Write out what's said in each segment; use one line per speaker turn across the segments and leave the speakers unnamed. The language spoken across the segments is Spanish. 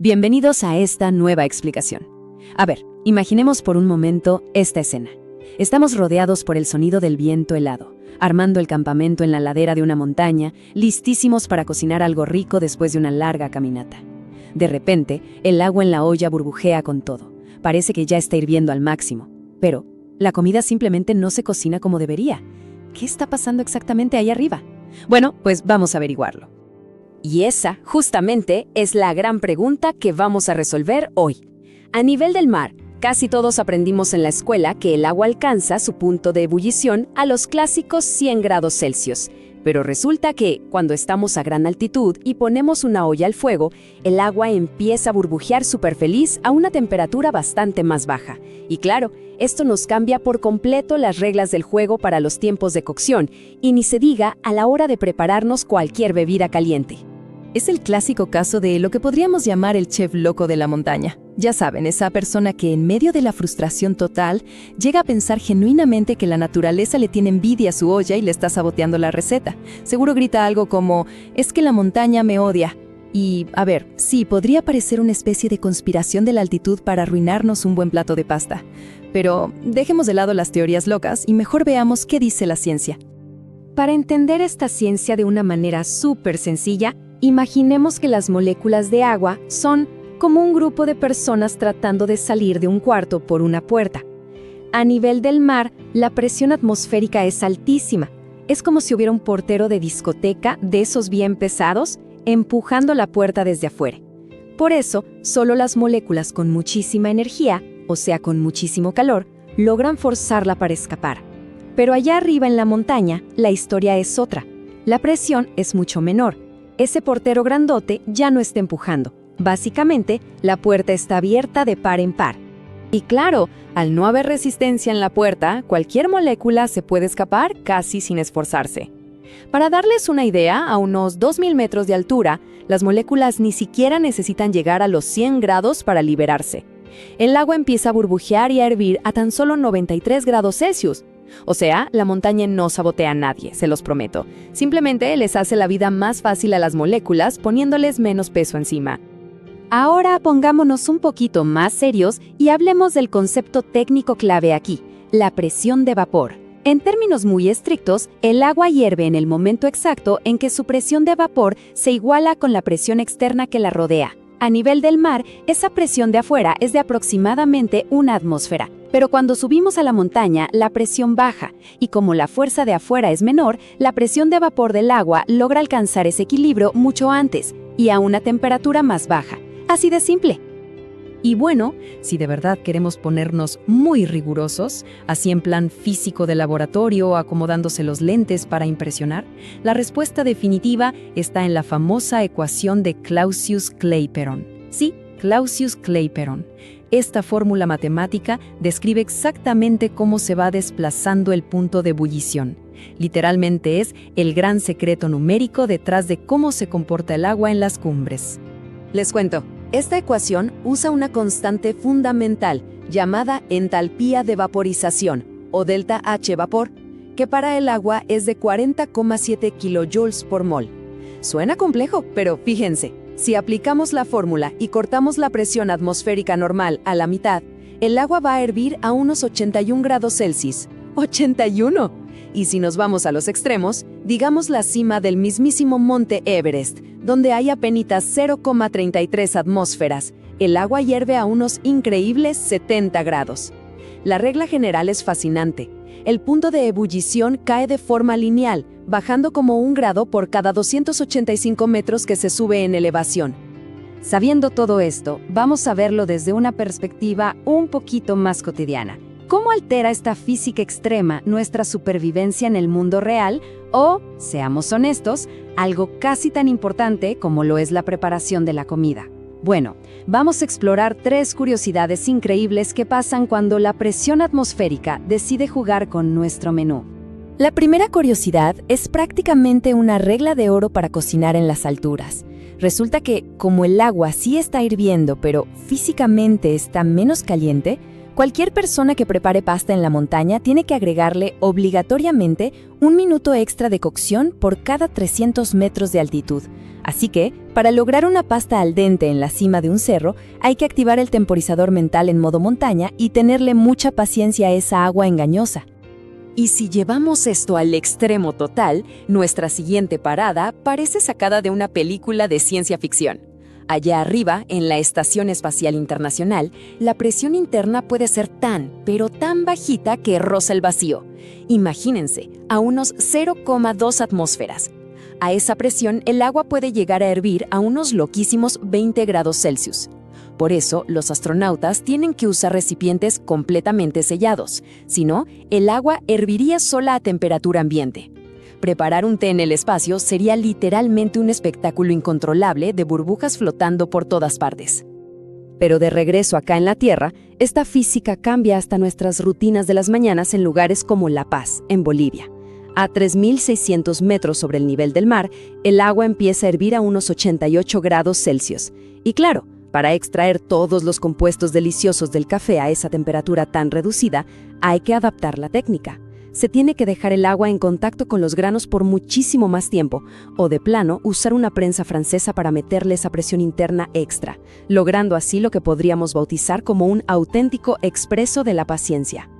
Bienvenidos a esta nueva explicación. A ver, imaginemos por un momento esta escena. Estamos rodeados por el sonido del viento helado, armando el campamento en la ladera de una montaña, listísimos para cocinar algo rico después de una larga caminata. De repente, el agua en la olla burbujea con todo. Parece que ya está hirviendo al máximo. Pero la comida simplemente no se cocina como debería. ¿Qué está pasando exactamente ahí arriba? Bueno, pues vamos a averiguarlo. Y esa, justamente, es la gran pregunta que vamos a resolver hoy. A nivel del mar, casi todos aprendimos en la escuela que el agua alcanza su punto de ebullición a los clásicos 100 grados Celsius. Pero resulta que, cuando estamos a gran altitud y ponemos una olla al fuego, el agua empieza a burbujear súper feliz a una temperatura bastante más baja. Y claro, esto nos cambia por completo las reglas del juego para los tiempos de cocción, y ni se diga a la hora de prepararnos cualquier bebida caliente.
Es el clásico caso de lo que podríamos llamar el chef loco de la montaña. Ya saben, esa persona que en medio de la frustración total llega a pensar genuinamente que la naturaleza le tiene envidia a su olla y le está saboteando la receta. Seguro grita algo como, es que la montaña me odia. Y, a ver, sí, podría parecer una especie de conspiración de la altitud para arruinarnos un buen plato de pasta. Pero dejemos de lado las teorías locas y mejor veamos qué dice la ciencia.
Para entender esta ciencia de una manera súper sencilla, imaginemos que las moléculas de agua son como un grupo de personas tratando de salir de un cuarto por una puerta. A nivel del mar, la presión atmosférica es altísima. Es como si hubiera un portero de discoteca, de esos bien pesados, empujando la puerta desde afuera. Por eso, solo las moléculas con muchísima energía, o sea, con muchísimo calor, logran forzarla para escapar. Pero allá arriba en la montaña, la historia es otra. La presión es mucho menor. Ese portero grandote ya no está empujando. Básicamente, la puerta está abierta de par en par. Y claro, al no haber resistencia en la puerta, cualquier molécula se puede escapar casi sin esforzarse. Para darles una idea, a unos 2000 metros de altura, las moléculas ni siquiera necesitan llegar a los 100 grados para liberarse. El agua empieza a burbujear y a hervir a tan solo 93 grados Celsius. O sea, la montaña no sabotea a nadie, se los prometo. Simplemente les hace la vida más fácil a las moléculas poniéndoles menos peso encima. Ahora pongámonos un poquito más serios y hablemos del concepto técnico clave aquí, la presión de vapor. En términos muy estrictos, el agua hierve en el momento exacto en que su presión de vapor se iguala con la presión externa que la rodea. A nivel del mar, esa presión de afuera es de aproximadamente una atmósfera. Pero cuando subimos a la montaña, la presión baja, y como la fuerza de afuera es menor, la presión de vapor del agua logra alcanzar ese equilibrio mucho antes, y a una temperatura más baja. Así de simple.
Y bueno, si de verdad queremos ponernos muy rigurosos, así en plan físico de laboratorio, acomodándose los lentes para impresionar, la respuesta definitiva está en la famosa ecuación de Clausius-Clapeyron. Sí, Clausius-Clapeyron. Esta fórmula matemática describe exactamente cómo se va desplazando el punto de ebullición. Literalmente es el gran secreto numérico detrás de cómo se comporta el agua en las cumbres.
Les cuento, esta ecuación usa una constante fundamental llamada entalpía de vaporización, o delta H vapor, que para el agua es de 40,7 kilojoules por mol. Suena complejo, pero fíjense. Si aplicamos la fórmula y cortamos la presión atmosférica normal a la mitad, el agua va a hervir a unos 81 grados Celsius. ¡81! Y si nos vamos a los extremos, digamos la cima del mismísimo monte Everest, donde hay apenas 0,33 atmósferas, el agua hierve a unos increíbles 70 grados. La regla general es fascinante. El punto de ebullición cae de forma lineal, bajando como 1 grado por cada 285 metros que se sube en elevación. Sabiendo todo esto, vamos a verlo desde una perspectiva un poquito más cotidiana. ¿Cómo altera esta física extrema nuestra supervivencia en el mundo real? O, seamos honestos, algo casi tan importante como lo es la preparación de la comida. Bueno, vamos a explorar 3 curiosidades increíbles que pasan cuando la presión atmosférica decide jugar con nuestro menú.
La primera curiosidad es prácticamente una regla de oro para cocinar en las alturas. Resulta que, como el agua sí está hirviendo, pero físicamente está menos caliente,
Cualquier persona que prepare pasta en la montaña tiene que agregarle obligatoriamente 1 minuto extra de cocción por cada 300 metros de altitud. Así que, para lograr una pasta al dente en la cima de un cerro, hay que activar el temporizador mental en modo montaña y tenerle mucha paciencia a esa agua engañosa.
Y si llevamos esto al extremo total, nuestra siguiente parada parece sacada de una película de ciencia ficción. Allá arriba, en la Estación Espacial Internacional, la presión interna puede ser pero tan bajita que roza el vacío. Imagínense, a unos 0,2 atmósferas. A esa presión, el agua puede llegar a hervir a unos loquísimos 20 grados Celsius. Por eso, los astronautas tienen que usar recipientes completamente sellados. Si no, el agua herviría sola a temperatura ambiente. Preparar un té en el espacio sería literalmente un espectáculo incontrolable de burbujas flotando por todas partes. Pero de regreso acá en la Tierra, esta física cambia hasta nuestras rutinas de las mañanas en lugares como La Paz, en Bolivia. A 3.600 metros sobre el nivel del mar, el agua empieza a hervir a unos 88 grados Celsius. Y claro, para extraer todos los compuestos deliciosos del café a esa temperatura tan reducida, hay que adaptar la técnica. Se tiene que dejar el agua en contacto con los granos por muchísimo más tiempo, o de plano usar una prensa francesa para meterle esa presión interna extra, logrando así lo que podríamos bautizar como un auténtico expreso de la paciencia.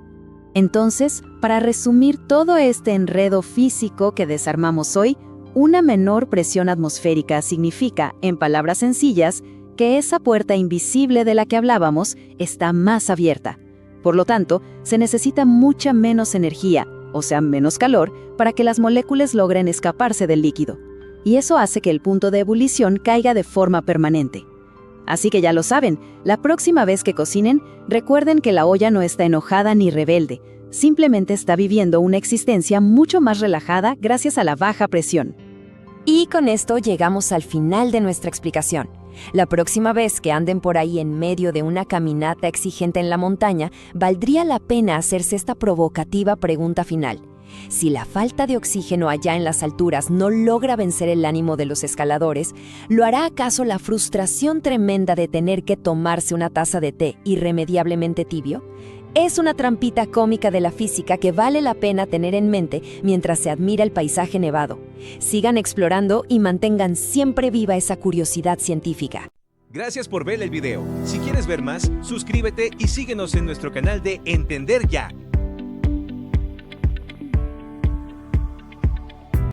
Entonces, para resumir todo este enredo físico que desarmamos hoy, una menor presión atmosférica significa, en palabras sencillas, que esa puerta invisible de la que hablábamos está más abierta. Por lo tanto, se necesita mucha menos energía, o sea, menos calor, para que las moléculas logren escaparse del líquido. Y eso hace que el punto de ebullición caiga de forma permanente. Así que ya lo saben, la próxima vez que cocinen, recuerden que la olla no está enojada ni rebelde, simplemente está viviendo una existencia mucho más relajada gracias a la baja presión.
Y con esto llegamos al final de nuestra explicación. La próxima vez que anden por ahí en medio de una caminata exigente en la montaña, valdría la pena hacerse esta provocativa pregunta final. Si la falta de oxígeno allá en las alturas no logra vencer el ánimo de los escaladores, ¿lo hará acaso la frustración tremenda de tener que tomarse una taza de té irremediablemente tibio? Es una trampita cómica de la física que vale la pena tener en mente mientras se admira el paisaje nevado. Sigan explorando y mantengan siempre viva esa curiosidad científica.
Gracias por ver el video. Si quieres ver más, suscríbete y síguenos en nuestro canal de Entender Ya.